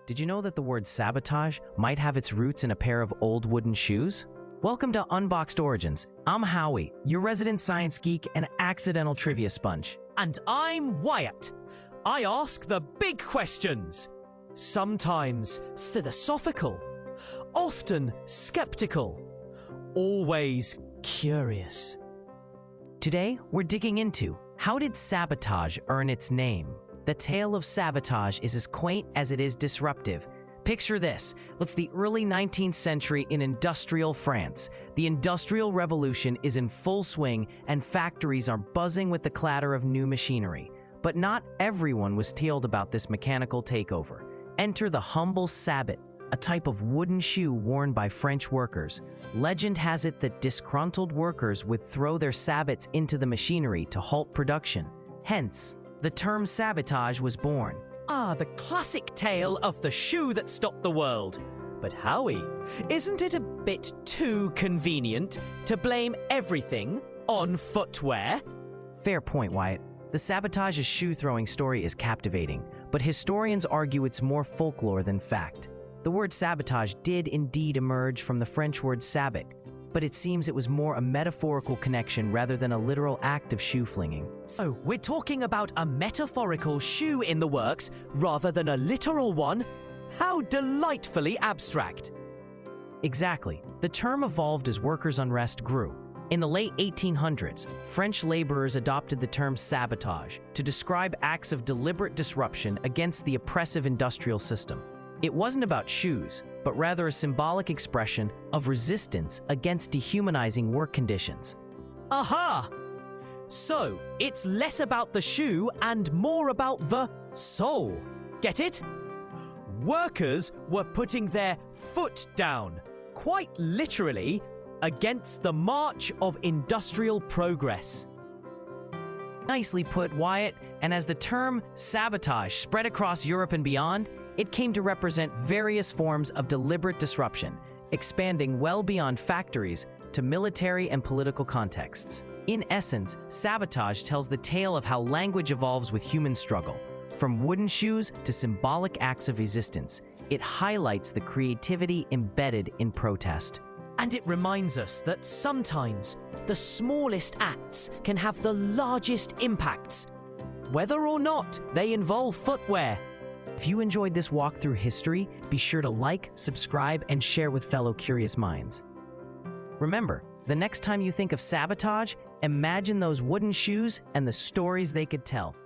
Did you know that the word sabotage might have its roots in a pair of old wooden shoes? Welcome to Unboxd Origins. I'm Howie, your resident science geek and accidental trivia sponge. And I'm Wyatt. I ask the big questions. Sometimes philosophical, often skeptical, always curious. Today, we're digging into how did sabotage earn its name? The tale of sabotage is as quaint as it is disruptive. Picture this. It's the early 19th century in industrial France. The Industrial Revolution is in full swing and factories are buzzing with the clatter of new machinery. But not everyone was thrilled about this mechanical takeover. Enter the humble sabot, a type of wooden shoe worn by French workers. Legend has it that disgruntled workers would throw their sabots into the machinery to halt production. Hence, the term sabotage was born. Ah, the classic tale of the shoe that stopped the world. But Howie, isn't it a bit too convenient to blame everything on footwear? Fair point, Wyatt. The sabotage's shoe-throwing story is captivating, but historians argue it's more folklore than fact. The word sabotage did indeed emerge from the French word sabot, but it seems it was more a metaphorical connection rather than a literal act of shoe flinging. So, we're talking about a metaphorical shoe in the works rather than a literal one? How delightfully abstract! Exactly. The term evolved as workers' unrest grew. In the late 1800s, French laborers adopted the term sabotage to describe acts of deliberate disruption against the oppressive industrial system. It wasn't about shoes, but rather a symbolic expression of resistance against dehumanizing work conditions. Aha! So, it's less about the shoe and more about the soul. Get it? Workers were putting their foot down, quite literally, against the march of industrial progress. Nicely put, Wyatt, and as the term sabotage spread across Europe and beyond, it came to represent various forms of deliberate disruption, expanding well beyond factories to military and political contexts. In essence, sabotage tells the tale of how language evolves with human struggle. From wooden shoes to symbolic acts of resistance, it highlights the creativity embedded in protest. And it reminds us that sometimes the smallest acts can have the largest impacts, whether or not they involve footwear. If you enjoyed this walk through history, be sure to like, subscribe, and share with fellow curious minds. Remember, the next time you think of sabotage, imagine those wooden shoes and the stories they could tell.